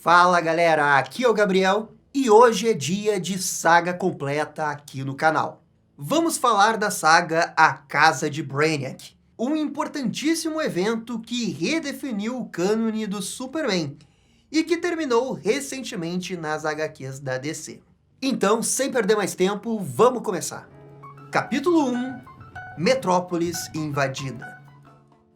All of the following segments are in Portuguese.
Fala galera, aqui é o Gabriel e hoje é dia de saga completa aqui no canal. Vamos falar da saga A Casa de Brainiac, um importantíssimo evento que redefiniu o cânone do Superman e que terminou recentemente nas HQs da DC. Então, sem perder mais tempo, vamos começar. Capítulo 1, Metrópolis invadida.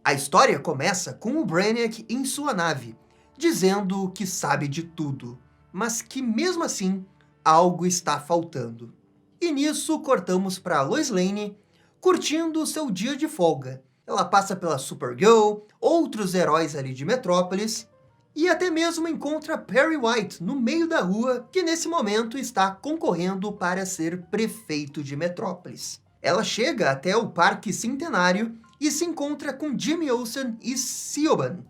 A história começa com o Brainiac em sua nave, dizendo que sabe de tudo, mas que mesmo assim algo está faltando. E nisso cortamos para Lois Lane curtindo seu dia de folga. Ela passa pela Supergirl, outros heróis ali de Metrópolis, e até mesmo encontra Perry White no meio da rua, que nesse momento está concorrendo para ser prefeito de Metrópolis. Ela chega até o Parque Centenário e se encontra com Jimmy Olsen e Siobhan,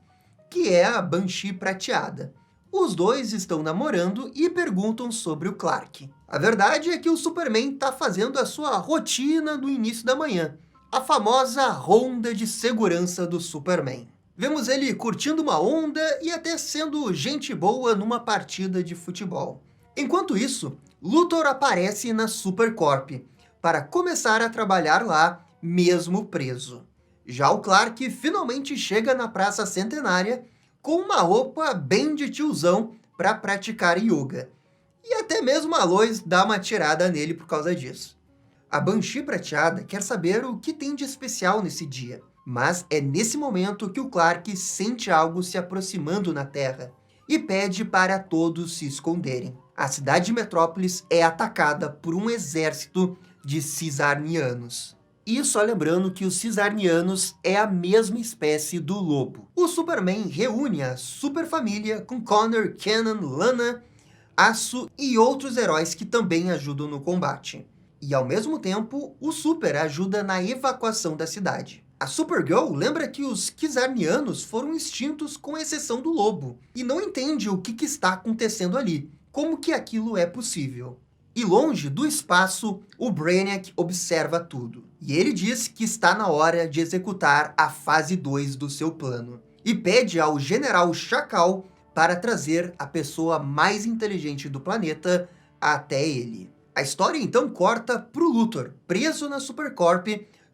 que é a Banshee prateada. Os dois estão namorando e perguntam sobre o Clark. A verdade é que o Superman está fazendo a sua rotina no início da manhã, a famosa ronda de segurança do Superman. Vemos ele curtindo uma onda e até sendo gente boa numa partida de futebol. Enquanto isso, Luthor aparece na Supercorp para começar a trabalhar lá, mesmo preso. Já o Clark finalmente chega na Praça Centenária com uma roupa bem de tiozão para praticar yoga. E até mesmo a Lois dá uma tirada nele por causa disso. A Banshee prateada quer saber o que tem de especial nesse dia, mas é nesse momento que o Clark sente algo se aproximando na Terra e pede para todos se esconderem. A cidade de Metrópolis é atacada por um exército de Cisarnianos. E só lembrando que os Cisarnianos é a mesma espécie do lobo. O Superman reúne a Superfamília com Connor, Kenan, Lana, Aço e outros heróis que também ajudam no combate. E ao mesmo tempo, o Super ajuda na evacuação da cidade. A Supergirl lembra que os Cisarnianos foram extintos com exceção do lobo, e não entende o que está acontecendo ali, como que aquilo é possível. E longe do espaço, o Brainiac observa tudo. E ele diz que está na hora de executar a fase 2 do seu plano. E pede ao General Chacal para trazer a pessoa mais inteligente do planeta até ele. A história então corta para o Luthor, preso na Supercorp,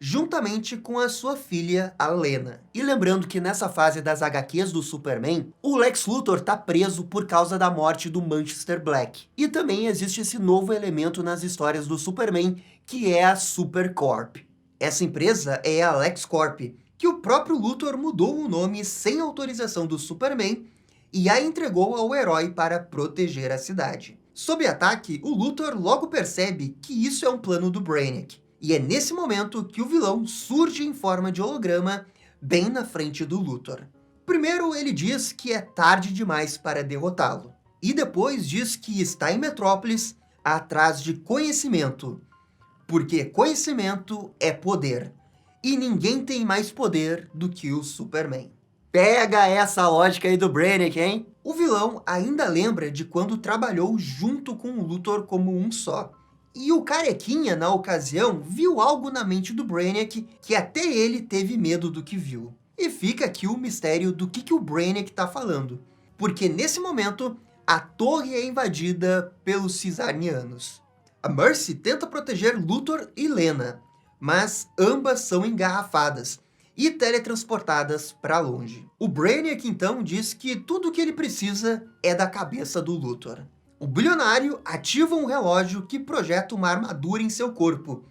juntamente com a sua filha, a Lena. E lembrando que nessa fase das HQs do Superman, o Lex Luthor está preso por causa da morte do Manchester Black. E também existe esse novo elemento nas histórias do Superman, que é a Supercorp. Essa empresa é a LexCorp, que o próprio Luthor mudou o nome sem autorização do Superman e a entregou ao herói para proteger a cidade. Sob ataque, o Luthor logo percebe que isso é um plano do Brainiac. E é nesse momento que o vilão surge em forma de holograma, bem na frente do Luthor. Primeiro ele diz que é tarde demais para derrotá-lo. E depois diz que está em Metrópolis, atrás de conhecimento. Porque conhecimento é poder. E ninguém tem mais poder do que o Superman. Pega essa lógica aí do Brainiac, hein? O vilão ainda lembra de quando trabalhou junto com o Luthor como um só. E o Carequinha, na ocasião, viu algo na mente do Brainiac que até ele teve medo do que viu. E fica aqui o mistério do que o Brainiac está falando. Porque nesse momento, a torre é invadida pelos Cisarnianos. A Mercy tenta proteger Luthor e Lena, mas ambas são engarrafadas e teletransportadas para longe. O Brainiac então diz que tudo o que ele precisa é da cabeça do Luthor. O bilionário ativa um relógio que projeta uma armadura em seu corpo,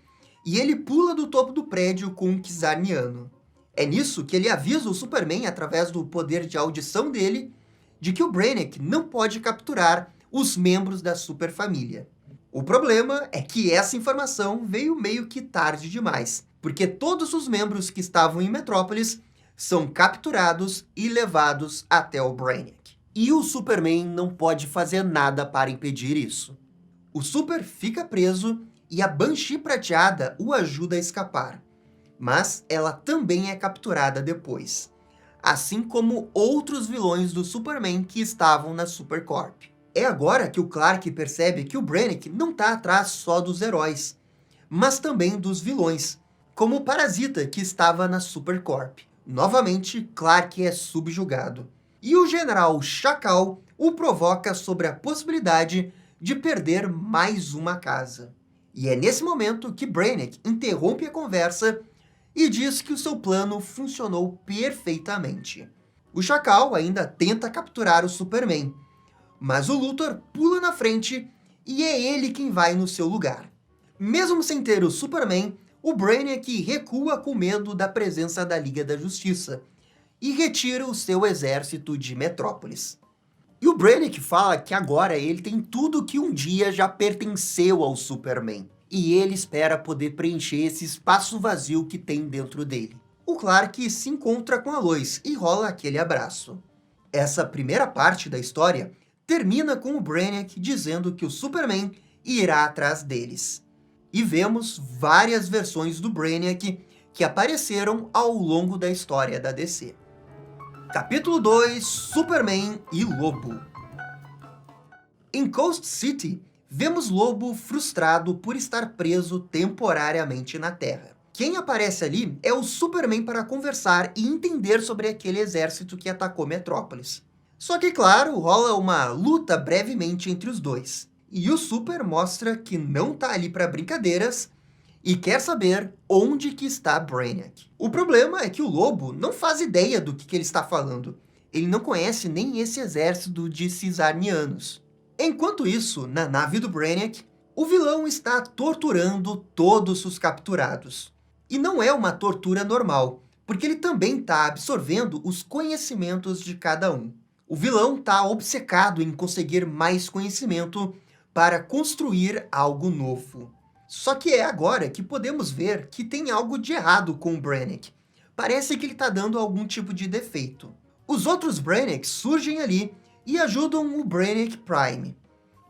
e ele pula do topo do prédio com um Cisarniano. É nisso que ele avisa o Superman, através do poder de audição dele, de que o Brainiac não pode capturar os membros da Superfamília. O problema é que essa informação veio meio que tarde demais, porque todos os membros que estavam em Metrópolis são capturados e levados até o Brainiac. E o Superman não pode fazer nada para impedir isso. O Super fica preso e a Banshee prateada o ajuda a escapar. Mas ela também é capturada depois, assim como outros vilões do Superman que estavam na Supercorp. É agora que o Clark percebe que o Brainiac não está atrás só dos heróis, mas também dos vilões, como o Parasita, que estava na Supercorp. Novamente, Clark é subjugado. E o General Chacal o provoca sobre a possibilidade de perder mais uma casa. E é nesse momento que Brainiac interrompe a conversa e diz que o seu plano funcionou perfeitamente. O Chacal ainda tenta capturar o Superman, mas o Luthor pula na frente e é ele quem vai no seu lugar. Mesmo sem ter o Superman, o Brainiac recua com medo da presença da Liga da Justiça e retira o seu exército de Metrópolis. E o Brainiac fala que agora ele tem tudo que um dia já pertenceu ao Superman, e ele espera poder preencher esse espaço vazio que tem dentro dele. O Clark se encontra com a Lois e rola aquele abraço. Essa primeira parte da história termina com o Brainiac dizendo que o Superman irá atrás deles. E vemos várias versões do Brainiac que apareceram ao longo da história da DC. Capítulo 2, Superman e Lobo. Em Coast City, vemos Lobo frustrado por estar preso temporariamente na Terra. Quem aparece ali é o Superman para conversar e entender sobre aquele exército que atacou Metrópolis. Só que, claro, rola uma luta brevemente entre os dois. E o Super mostra que não tá ali para brincadeiras e quer saber onde que está Brainiac. O problema é que o Lobo não faz ideia do que ele está falando. Ele não conhece nem esse exército de Cisarnianos. Enquanto isso, na nave do Brainiac, o vilão está torturando todos os capturados. E não é uma tortura normal, porque ele também está absorvendo os conhecimentos de cada um. O vilão está obcecado em conseguir mais conhecimento para construir algo novo. Só que é agora que podemos ver que tem algo de errado com o Brainiac. Parece que ele está dando algum tipo de defeito. Os outros Brainiacs surgem ali e ajudam o Brainiac Prime.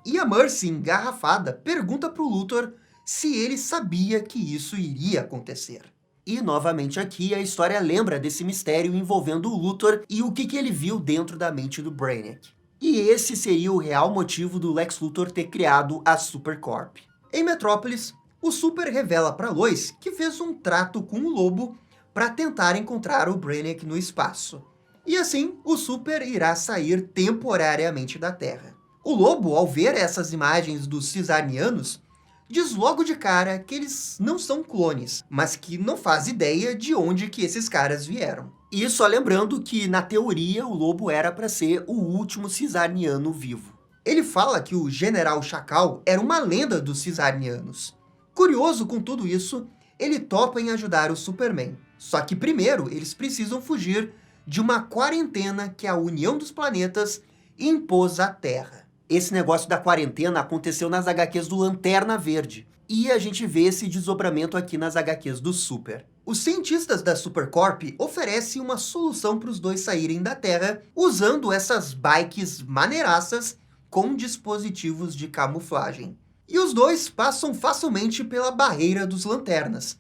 E a Mercy, engarrafada, pergunta para o Luthor se ele sabia que isso iria acontecer. E, novamente aqui, a história lembra desse mistério envolvendo o Luthor e o que ele viu dentro da mente do Brainiac. E esse seria o real motivo do Lex Luthor ter criado a Supercorp. Em Metrópolis, o Super revela para Lois que fez um trato com o Lobo para tentar encontrar o Brainiac no espaço. E assim, o Super irá sair temporariamente da Terra. O Lobo, ao ver essas imagens dos Cisarnianos, diz logo de cara que eles não são clones, mas que não faz ideia de onde que esses caras vieram. E só lembrando que, na teoria, o Lobo era para ser o último Cisarniano vivo. Ele fala que o General Chacal era uma lenda dos Cisarnianos. Curioso com tudo isso, ele topa em ajudar o Superman. Só que primeiro eles precisam fugir de uma quarentena que a União dos Planetas impôs à Terra. Esse negócio da quarentena aconteceu nas HQs do Lanterna Verde. E a gente vê esse desdobramento aqui nas HQs do Super. Os cientistas da Supercorp oferecem uma solução para os dois saírem da Terra usando essas bikes maneiraças com dispositivos de camuflagem. E os dois passam facilmente pela barreira dos Lanternas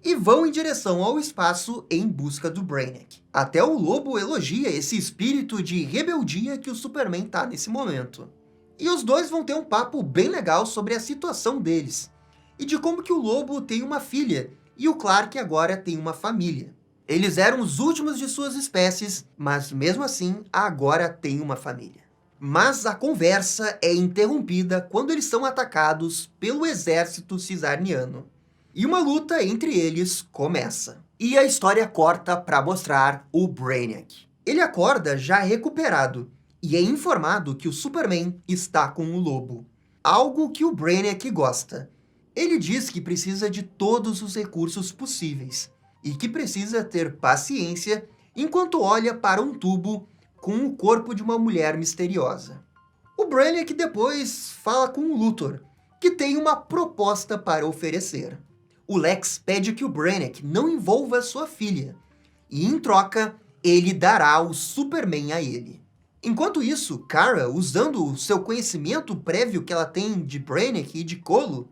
e vão em direção ao espaço em busca do Brainiac. Até o Lobo elogia esse espírito de rebeldia que o Superman tá nesse momento. E os dois vão ter um papo bem legal sobre a situação deles e de como que o Lobo tem uma filha e o Clark agora tem uma família. Eles eram os últimos de suas espécies, mas mesmo assim agora tem uma família. Mas a conversa é interrompida quando eles são atacados pelo exército cisarniano. E uma luta entre eles começa. E a história corta para mostrar o Brainiac. Ele acorda já recuperado e é informado que o Superman está com o Lobo. Algo que o Brainiac gosta. Ele diz que precisa de todos os recursos possíveis e que precisa ter paciência enquanto olha para um tubo com o corpo de uma mulher misteriosa. O Brainiac depois fala com o Luthor, que tem uma proposta para oferecer. O Lex pede que o Brainiac não envolva sua filha, e em troca, ele dará o Superman a ele. Enquanto isso, Kara, usando o seu conhecimento prévio que ela tem de Brainiac e de Colo,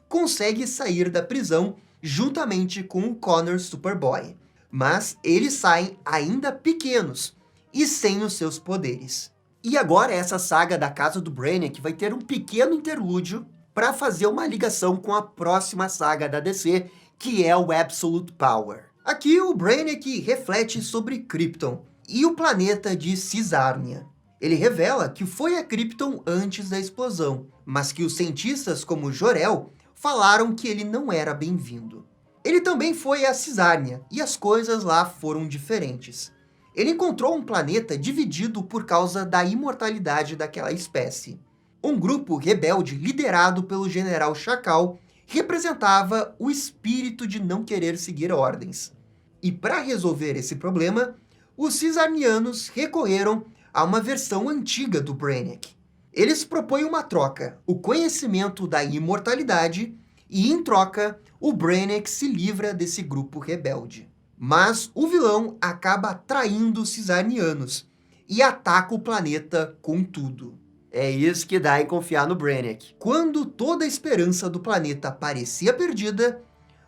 consegue sair da prisão juntamente com o Connor Superboy. Mas eles saem ainda pequenos e sem os seus poderes. E agora essa saga da casa do Brainiac vai ter um pequeno interlúdio para fazer uma ligação com a próxima saga da DC, que é o Absolute Power. Aqui o Brainiac reflete sobre Krypton e o planeta de Cisarnia. Ele revela que foi a Krypton antes da explosão, mas que os cientistas como Jor-El falaram que ele não era bem-vindo. Ele também foi a Cisânia, e as coisas lá foram diferentes. Ele encontrou um planeta dividido por causa da imortalidade daquela espécie. Um grupo rebelde liderado pelo General Chacal representava o espírito de não querer seguir ordens. E para resolver esse problema, os Cisarnianos recorreram a uma versão antiga do Brainiac. Eles propõem uma troca, o conhecimento da imortalidade, e em troca, o Brainiac se livra desse grupo rebelde. Mas o vilão acaba traindo os Cisarnianos e ataca o planeta com tudo. É isso que dá em confiar no Brainiac. Quando toda a esperança do planeta parecia perdida,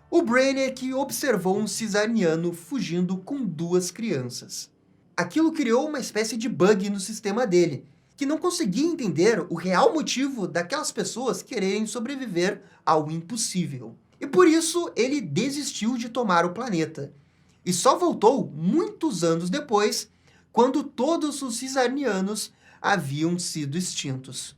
o Brainiac observou um Cisarniano fugindo com 2 crianças. Aquilo criou uma espécie de bug no sistema dele, que não conseguia entender o real motivo daquelas pessoas quererem sobreviver ao impossível. E por isso ele desistiu de tomar o planeta. E só voltou muitos anos depois, quando todos os Cisarnianos haviam sido extintos,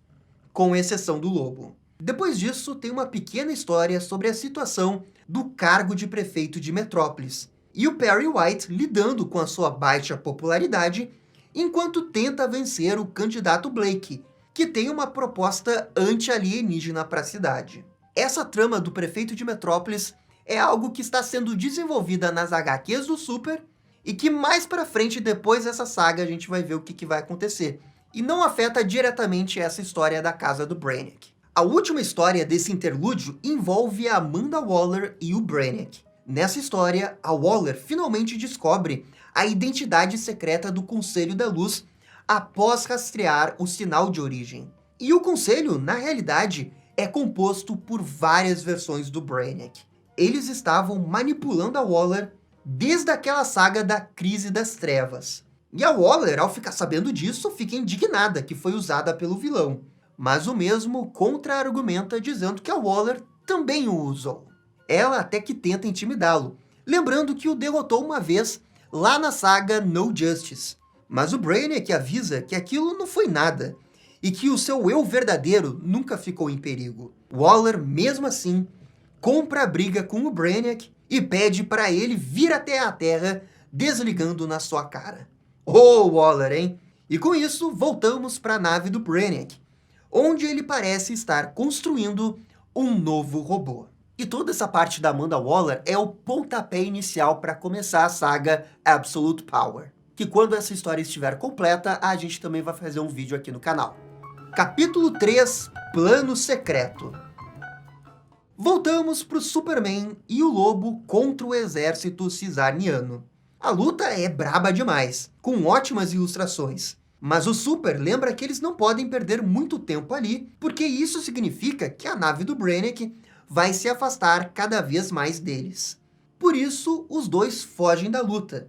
com exceção do lobo. Depois disso, tem uma pequena história sobre a situação do cargo de prefeito de Metrópolis, e o Perry White lidando com a sua baixa popularidade, enquanto tenta vencer o candidato Blake, que tem uma proposta anti-alienígena para a cidade. Essa trama do prefeito de Metrópolis é algo que está sendo desenvolvida nas HQs do Super, e que mais pra frente, depois dessa saga, a gente vai ver o que vai acontecer. E não afeta diretamente essa história da casa do Brainiac. A última história desse interlúdio envolve a Amanda Waller e o Brainiac. Nessa história, a Waller finalmente descobre a identidade secreta do Conselho da Luz após rastrear o sinal de origem. E o Conselho, na realidade, é composto por várias versões do Brainiac. Eles estavam manipulando a Waller desde aquela saga da Crise das Trevas. E a Waller, ao ficar sabendo disso, fica indignada que foi usada pelo vilão. Mas o mesmo contra-argumenta dizendo que a Waller também o usou. Ela até que tenta intimidá-lo, lembrando que o derrotou uma vez lá na saga No Justice. Mas o Brainiac avisa que aquilo não foi nada, e que o seu eu verdadeiro nunca ficou em perigo. Waller, mesmo assim, compra a briga com o Brainiac e pede para ele vir até a Terra, desligando na sua cara. Oh, Waller, hein? E com isso, voltamos para a nave do Brainiac, onde ele parece estar construindo um novo robô. E toda essa parte da Amanda Waller é o pontapé inicial para começar a saga Absolute Power, que quando essa história estiver completa, a gente também vai fazer um vídeo aqui no canal. Capítulo 3, Plano Secreto. Voltamos para o Superman e o Lobo contra o exército cisarniano. A luta é braba demais, com ótimas ilustrações. Mas o Super lembra que eles não podem perder muito tempo ali, porque isso significa que a nave do Brainiac vai se afastar cada vez mais deles. Por isso, os dois fogem da luta,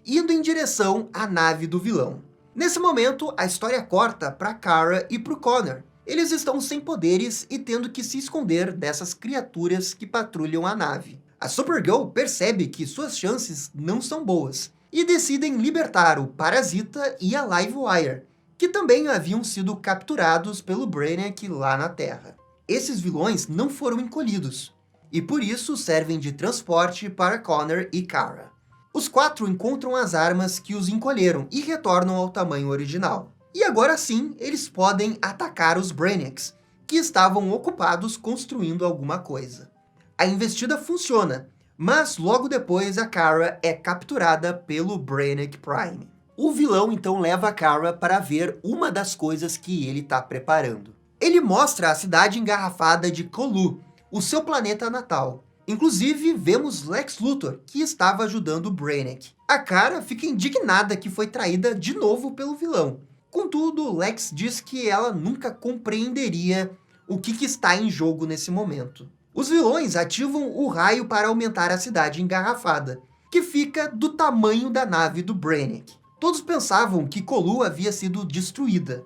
indo em direção à nave do vilão. Nesse momento, a história corta para Kara e para o Connor. Eles estão sem poderes e tendo que se esconder dessas criaturas que patrulham a nave. A Supergirl percebe que suas chances não são boas e decidem libertar o Parasita e a Livewire, que também haviam sido capturados pelo Brainiac lá na Terra. Esses vilões não foram encolhidos, e por isso servem de transporte para Connor e Kara. Os 4 encontram as armas que os encolheram e retornam ao tamanho original. E agora sim, eles podem atacar os Brainiacs, que estavam ocupados construindo alguma coisa. A investida funciona, mas logo depois a Kara é capturada pelo Brainiac Prime. O vilão então leva a Kara para ver uma das coisas que ele está preparando. Ele mostra a cidade engarrafada de Colu, o seu planeta natal. Inclusive, vemos Lex Luthor, que estava ajudando o Brainiac. A Kara fica indignada que foi traída de novo pelo vilão. Contudo, Lex diz que ela nunca compreenderia o que está em jogo nesse momento. Os vilões ativam o raio para aumentar a cidade engarrafada, que fica do tamanho da nave do Brainiac. Todos pensavam que Colu havia sido destruída,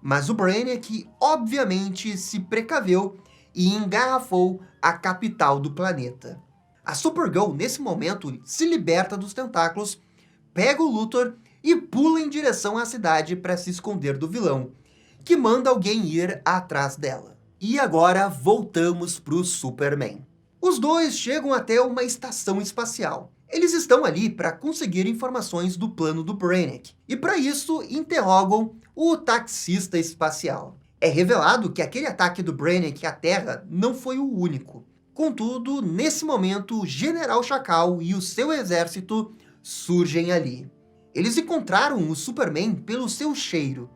mas o Brainiac obviamente se precaveu e engarrafou a capital do planeta. A Supergirl, nesse momento, se liberta dos tentáculos, pega o Luthor e pula em direção à cidade para se esconder do vilão, que manda alguém ir atrás dela. E agora voltamos para o Superman. Os dois chegam até uma estação espacial. Eles estão ali para conseguir informações do plano do Brainiac, e para isso interrogam o taxista espacial. É revelado que aquele ataque do Brainiac à Terra não foi o único. Contudo, nesse momento, o General Chacal e o seu exército surgem ali. Eles encontraram o Superman pelo seu cheiro,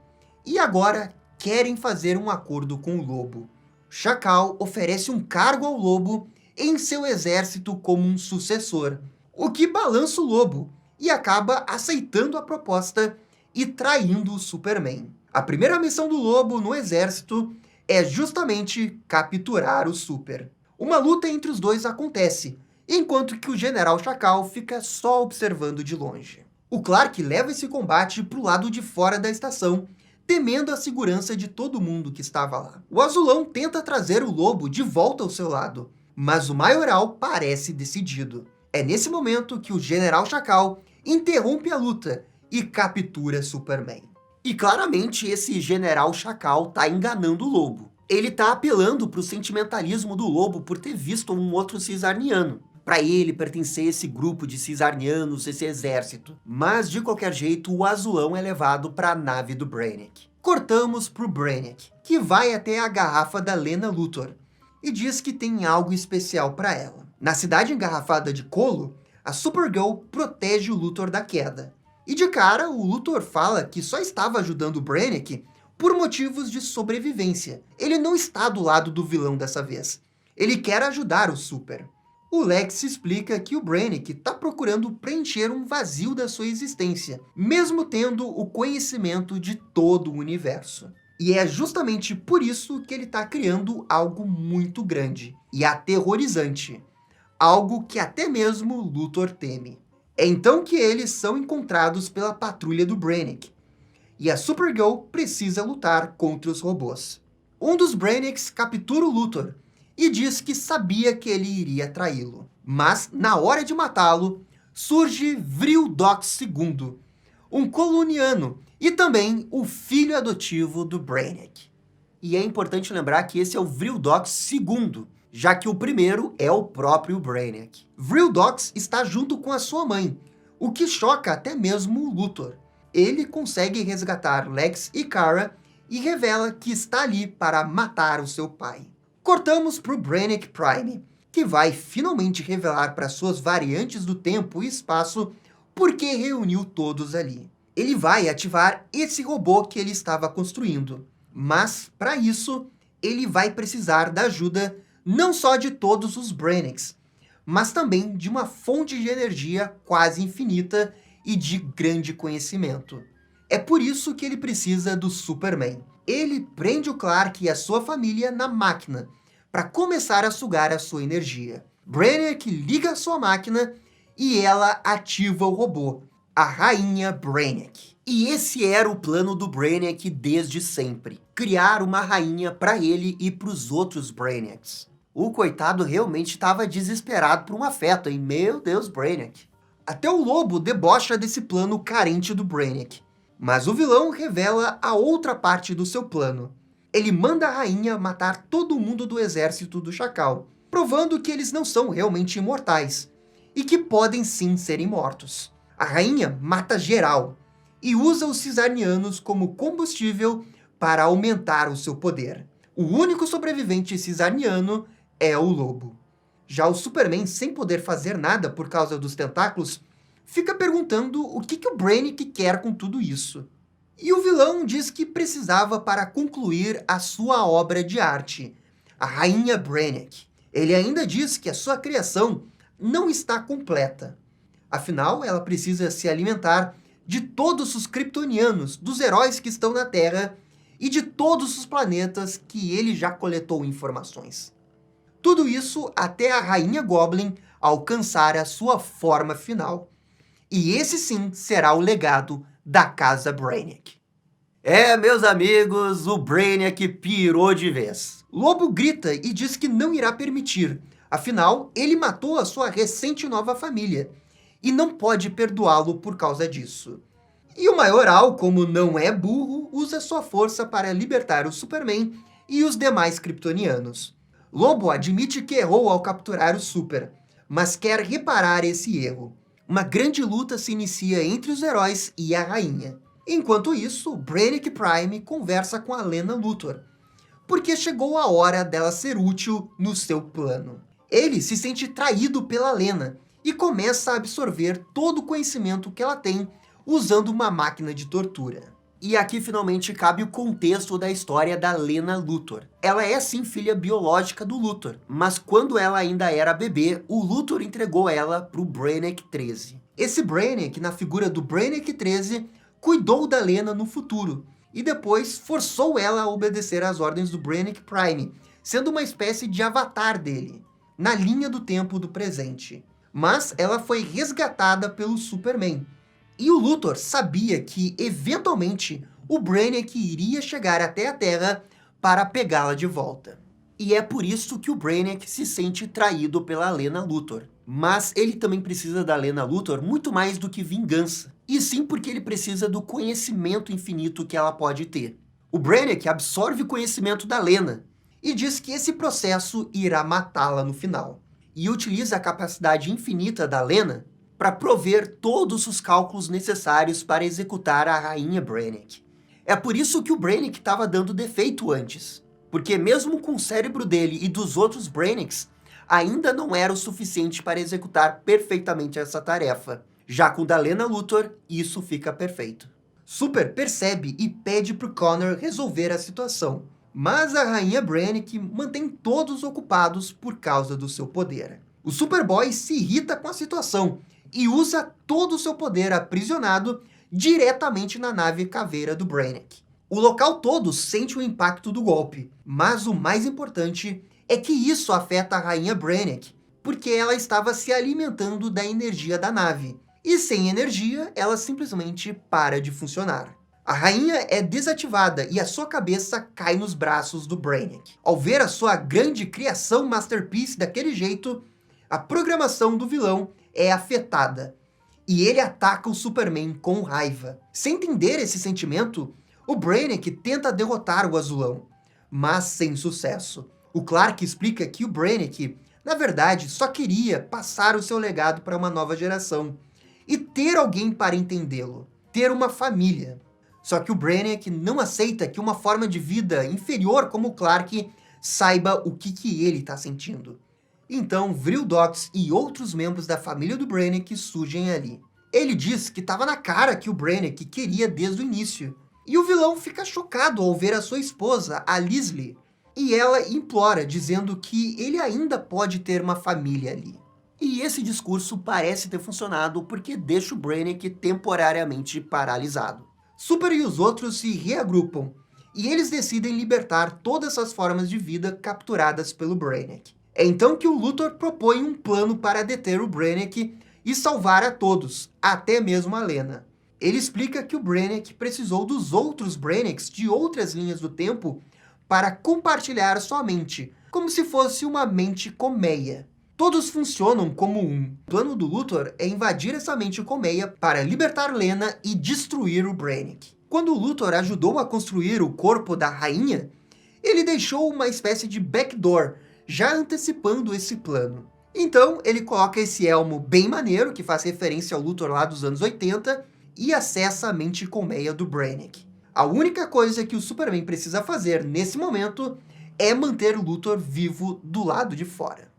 e agora querem fazer um acordo com o Lobo. Chacal oferece um cargo ao Lobo em seu exército como um sucessor, o que balança o Lobo, e acaba aceitando a proposta e traindo o Superman. A primeira missão do Lobo no exército é justamente capturar o Super. Uma luta entre os dois acontece, enquanto que o General Chacal fica só observando de longe. O Clark leva esse combate para o lado de fora da estação, temendo a segurança de todo mundo que estava lá. O Azulão tenta trazer o Lobo de volta ao seu lado, mas o Maioral parece decidido. É nesse momento que o General Chacal interrompe a luta e captura Superman. E claramente esse General Chacal tá enganando o Lobo. Ele tá apelando para o sentimentalismo do Lobo por ter visto um outro Cisarniano, para ele pertencer a esse grupo de Cisarnianos, esse exército. Mas de qualquer jeito, o Azulão é levado para a nave do Brainiac. Cortamos pro Brainiac, que vai até a garrafa da Lena Luthor e diz que tem algo especial para ela. Na cidade engarrafada de Colo, a Supergirl protege o Luthor da queda. E de cara, o Luthor fala que só estava ajudando o Brainiac por motivos de sobrevivência. Ele não está do lado do vilão dessa vez. Ele quer ajudar o Super. O Lex explica que o Brainiac está procurando preencher um vazio da sua existência, mesmo tendo o conhecimento de todo o universo. E é justamente por isso que ele está criando algo muito grande e aterrorizante. Algo que até mesmo Luthor teme. É então que eles são encontrados pela patrulha do Brainiac, e a Supergirl precisa lutar contra os robôs. Um dos Brainiacs captura o Luthor e diz que sabia que ele iria traí-lo. Mas, na hora de matá-lo, surge Vril Dox II, um coloniano e também o filho adotivo do Brainiac. E é importante lembrar que esse é o Vril Dox II, já que o primeiro é o próprio Brainiac. Vril Dox está junto com a sua mãe, o que choca até mesmo o Luthor. Ele consegue resgatar Lex e Kara e revela que está ali para matar o seu pai. Cortamos para o Brainiac Prime, que vai finalmente revelar para suas variantes do tempo e espaço por que reuniu todos ali. Ele vai ativar esse robô que ele estava construindo, mas para isso ele vai precisar da ajuda não só de todos os Brainiacs, mas também de uma fonte de energia quase infinita e de grande conhecimento. É por isso que ele precisa do Superman. Ele prende o Clark e a sua família na máquina, para começar a sugar a sua energia. Brainiac liga a sua máquina e ela ativa o robô, a Rainha Brainiac. E esse era o plano do Brainiac desde sempre. Criar uma rainha para ele e para os outros Brainiacs. O coitado realmente estava desesperado por um afeto, hein? Meu Deus, Brainiac. Até o Lobo debocha desse plano carente do Brainiac. Mas o vilão revela a outra parte do seu plano. Ele manda a rainha matar todo mundo do exército do Chacal, provando que eles não são realmente imortais, e que podem sim serem mortos. A rainha mata geral, e usa os Cisarnianos como combustível para aumentar o seu poder. O único sobrevivente cisarniano é o Lobo. Já o Superman, sem poder fazer nada por causa dos tentáculos, fica perguntando o que o Brainiac quer com tudo isso. E o vilão diz que precisava para concluir a sua obra de arte, a Rainha Brainiac. Ele ainda diz que a sua criação não está completa. Afinal, ela precisa se alimentar de todos os kryptonianos, dos heróis que estão na Terra e de todos os planetas que ele já coletou informações. Tudo isso até a Rainha Goblin alcançar a sua forma final. E esse sim será o legado da Casa Brainiac. É, meus amigos, o Brainiac pirou de vez. Lobo grita e diz que não irá permitir, afinal, ele matou a sua recente nova família, e não pode perdoá-lo por causa disso. E o Maioral, como não é burro, usa sua força para libertar o Superman e os demais kryptonianos. Lobo admite que errou ao capturar o Super, mas quer reparar esse erro. Uma grande luta se inicia entre os heróis e a rainha. Enquanto isso, Brainiac Prime conversa com a Lena Luthor, porque chegou a hora dela ser útil no seu plano. Ele se sente traído pela Lena e começa a absorver todo o conhecimento que ela tem usando uma máquina de tortura. E aqui finalmente cabe o contexto da história da Lena Luthor. Ela é sim filha biológica do Luthor, mas quando ela ainda era bebê, o Luthor entregou ela para o Brainiac 13. Esse Brainiac, na figura do Brainiac 13, cuidou da Lena no futuro, e depois forçou ela a obedecer às ordens do Brainiac Prime, sendo uma espécie de avatar dele, na linha do tempo do presente. Mas ela foi resgatada pelo Superman. E o Luthor sabia que, eventualmente, o Brainiac iria chegar até a Terra para pegá-la de volta. E é por isso que o Brainiac se sente traído pela Lena Luthor. Mas ele também precisa da Lena Luthor muito mais do que vingança. E sim porque ele precisa do conhecimento infinito que ela pode ter. O Brainiac absorve o conhecimento da Lena e diz que esse processo irá matá-la no final. E utiliza a capacidade infinita da Lena para prover todos os cálculos necessários para executar a Rainha Brainiac. É por isso que o Brainiac estava dando defeito antes, porque mesmo com o cérebro dele e dos outros Brainiacs, ainda não era o suficiente para executar perfeitamente essa tarefa. Já com o da Lena Luthor, isso fica perfeito. Super percebe e pede para o Connor resolver a situação, mas a Rainha Brainiac mantém todos ocupados por causa do seu poder. O Superboy se irrita com a situação e usa todo o seu poder aprisionado diretamente na nave caveira do Brainiac. O local todo sente o impacto do golpe, mas o mais importante é que isso afeta a Rainha Brainiac, porque ela estava se alimentando da energia da nave, e sem energia ela simplesmente para de funcionar. A rainha é desativada e a sua cabeça cai nos braços do Brainiac. Ao ver a sua grande criação Masterpiece daquele jeito, a programação do vilão é afetada, e ele ataca o Superman com raiva. Sem entender esse sentimento, o Brainiac tenta derrotar o Azulão, mas sem sucesso. O Clark explica que o Brainiac, na verdade, só queria passar o seu legado para uma nova geração, e ter alguém para entendê-lo, ter uma família. Só que o Brainiac não aceita que uma forma de vida inferior como o Clark saiba o que ele está sentindo. Então, Vril Dox e outros membros da família do Brainiac surgem ali. Ele diz que estava na cara que o Brainiac queria desde o início. E o vilão fica chocado ao ver a sua esposa, a Leslie. E ela implora, dizendo que ele ainda pode ter uma família ali. E esse discurso parece ter funcionado porque deixa o Brainiac temporariamente paralisado. Super e os outros se reagrupam, e eles decidem libertar todas as formas de vida capturadas pelo Brainiac. É então que o Luthor propõe um plano para deter o Brainiac e salvar a todos, até mesmo a Lena. Ele explica que o Brainiac precisou dos outros Brainiacs de outras linhas do tempo para compartilhar sua mente, como se fosse uma mente colmeia. Todos funcionam como um. O plano do Luthor é invadir essa mente colmeia para libertar Lena e destruir o Brainiac. Quando o Luthor ajudou a construir o corpo da rainha, ele deixou uma espécie de backdoor, já antecipando esse plano. Então, ele coloca esse elmo bem maneiro, que faz referência ao Luthor lá dos anos 80, e acessa a mente colmeia do Brainiac. A única coisa que o Superman precisa fazer nesse momento é manter o Luthor vivo do lado de fora.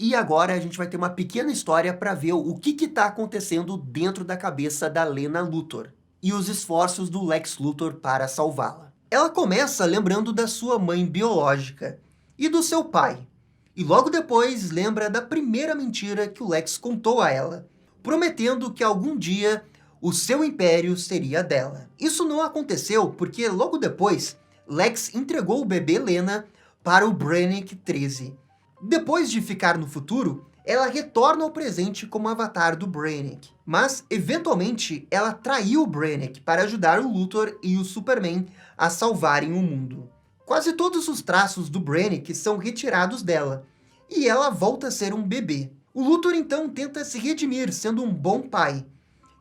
E agora a gente vai ter uma pequena história para ver o que está acontecendo dentro da cabeça da Lena Luthor e os esforços do Lex Luthor para salvá-la. Ela começa lembrando da sua mãe biológica e do seu pai, e logo depois lembra da primeira mentira que o Lex contou a ela, prometendo que algum dia o seu império seria dela. Isso não aconteceu porque logo depois Lex entregou o bebê Lena para o Brainiac 13. Depois de ficar no futuro, ela retorna ao presente como avatar do Brainiac. Mas, eventualmente, ela traiu o Brainiac para ajudar o Luthor e o Superman a salvarem o mundo. Quase todos os traços do Brainiac são retirados dela, e ela volta a ser um bebê. O Luthor então tenta se redimir sendo um bom pai,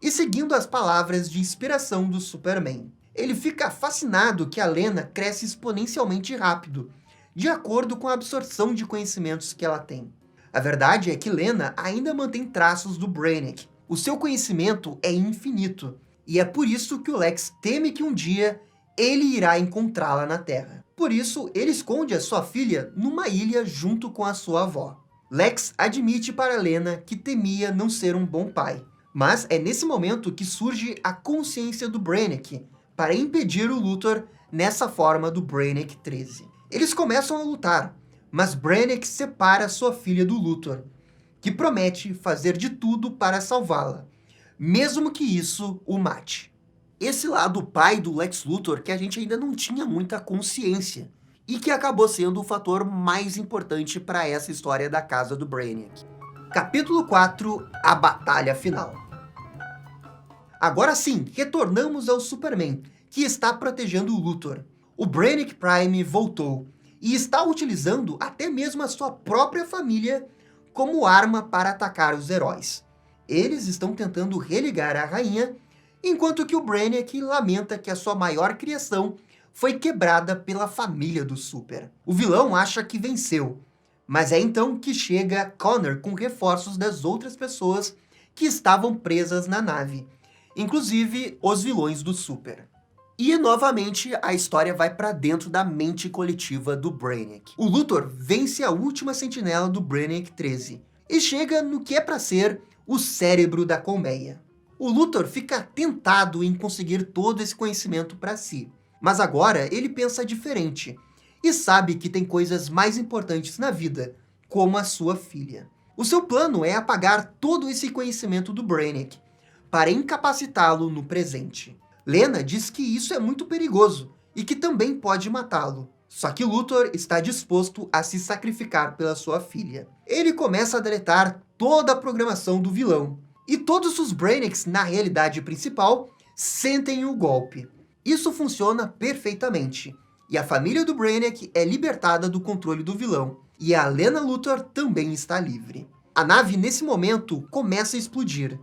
E seguindo as palavras de inspiração do Superman, ele fica fascinado que a Lena cresce exponencialmente rápido, de acordo com a absorção de conhecimentos que ela tem. A verdade é que Lena ainda mantém traços do Brainiac. O seu conhecimento é infinito, e é por isso que o Lex teme que um dia ele irá encontrá-la na Terra. Por isso, ele esconde a sua filha numa ilha junto com a sua avó. Lex admite para Lena que temia não ser um bom pai, mas é nesse momento que surge a consciência do Brainiac para impedir o Luthor nessa forma do Brainiac 13. Eles começam a lutar, mas Brainiac separa sua filha do Luthor, que promete fazer de tudo para salvá-la, mesmo que isso o mate. Esse lado pai do Lex Luthor que a gente ainda não tinha muita consciência, e que acabou sendo o fator mais importante para essa história da casa do Brainiac. Capítulo 4, a batalha final. Agora sim, retornamos ao Superman, que está protegendo o Luthor. O Brainiac Prime voltou, e está utilizando até mesmo a sua própria família como arma para atacar os heróis. Eles estão tentando religar a rainha, enquanto que o Brainiac lamenta que a sua maior criação foi quebrada pela família do Super. O vilão acha que venceu, mas é então que chega Connor com reforços das outras pessoas que estavam presas na nave, inclusive os vilões do Super. E novamente a história vai para dentro da mente coletiva do Brainiac. O Luthor vence a última sentinela do Brainiac 13 e chega no que é para ser o cérebro da colmeia. O Luthor fica tentado em conseguir todo esse conhecimento para si, mas agora ele pensa diferente e sabe que tem coisas mais importantes na vida, como a sua filha. O seu plano é apagar todo esse conhecimento do Brainiac para incapacitá-lo no presente. Lena diz que isso é muito perigoso e que também pode matá-lo. Só que Luthor está disposto a se sacrificar pela sua filha. Ele começa a deletar toda a programação do vilão. E todos os Brainiacs na realidade principal sentem o golpe. Isso funciona perfeitamente. E a família do Brainiac é libertada do controle do vilão. E a Lena Luthor também está livre. A nave nesse momento começa a explodir.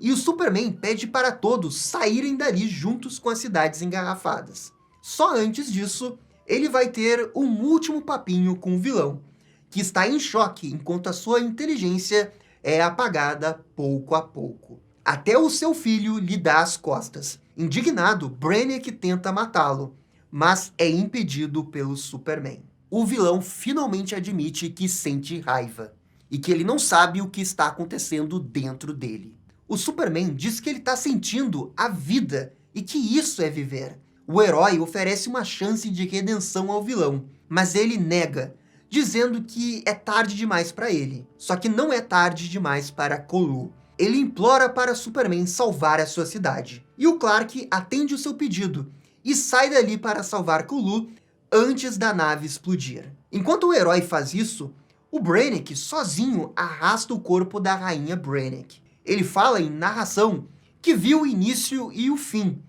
E o Superman pede para todos saírem dali juntos com as cidades engarrafadas. Só antes disso, ele vai ter um último papinho com o vilão, que está em choque enquanto a sua inteligência é apagada pouco a pouco. Até o seu filho lhe dá as costas. Indignado, Brainiac tenta matá-lo, mas é impedido pelo Superman. O vilão finalmente admite que sente raiva, e que ele não sabe o que está acontecendo dentro dele. O Superman diz que ele está sentindo a vida e que isso é viver. O herói oferece uma chance de redenção ao vilão, mas ele nega, dizendo que é tarde demais para ele. Só que não é tarde demais para Kal-El. Ele implora para Superman salvar a sua cidade. E o Clark atende o seu pedido e sai dali para salvar Kal-El antes da nave explodir. Enquanto o herói faz isso, o Brainiac sozinho arrasta o corpo da rainha Brainiac. Ele fala em narração que viu o início e o fim,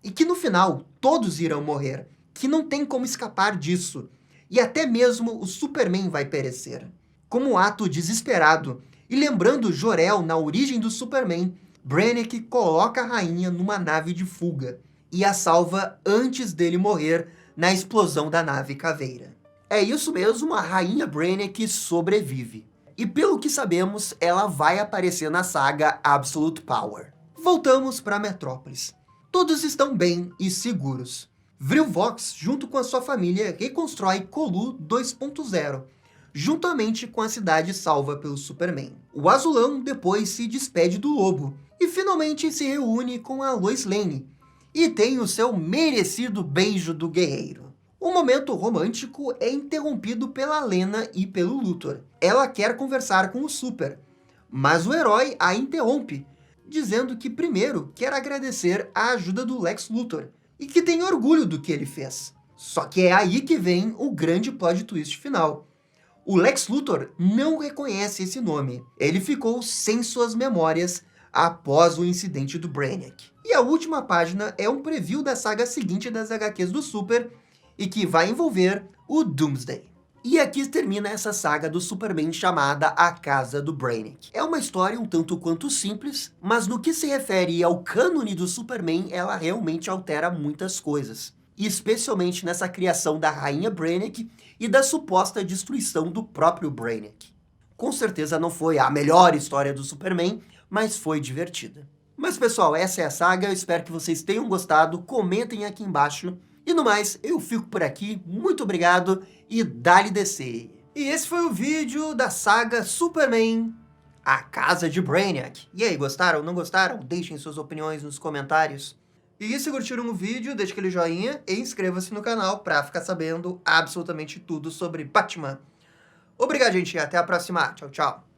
e que no final todos irão morrer, que não tem como escapar disso, e até mesmo o Superman vai perecer. Como um ato desesperado, e lembrando Jor-El na origem do Superman, Brainiac coloca a rainha numa nave de fuga, e a salva antes dele morrer na explosão da nave Caveira. É isso mesmo, a rainha Brainiac sobrevive. E pelo que sabemos, ela vai aparecer na saga Absolute Power. Voltamos para Metrópolis. Todos estão bem e seguros. Vril Vox, junto com a sua família, reconstrói Kal-El 2.0, juntamente com a cidade salva pelo Superman. O Azulão depois se despede do Lobo, e finalmente se reúne com a Lois Lane, e tem o seu merecido beijo do guerreiro. O momento romântico é interrompido pela Lena e pelo Luthor. Ela quer conversar com o Super, mas o herói a interrompe, dizendo que primeiro quer agradecer a ajuda do Lex Luthor, e que tem orgulho do que ele fez. Só que é aí que vem o grande plot twist final. O Lex Luthor não reconhece esse nome. Ele ficou sem suas memórias após o incidente do Brainiac. E a última página é um preview da saga seguinte das HQs do Super, e que vai envolver o Doomsday. E aqui termina essa saga do Superman chamada A Casa do Brainiac. É uma história um tanto quanto simples, mas no que se refere ao cânone do Superman, ela realmente altera muitas coisas. E especialmente nessa criação da Rainha Brainiac e da suposta destruição do próprio Brainiac. Com certeza não foi a melhor história do Superman, mas foi divertida. Mas pessoal, essa é a saga, eu espero que vocês tenham gostado, comentem aqui embaixo. E no mais, eu fico por aqui, muito obrigado e dá-lhe DC. E esse foi o vídeo da saga Superman, A Casa de Brainiac. E aí, gostaram? Não gostaram? Deixem suas opiniões nos comentários. E se curtiram o vídeo, deixe aquele joinha e inscreva-se no canal para ficar sabendo absolutamente tudo sobre Batman. Obrigado, gente, e até a próxima. Tchau, tchau.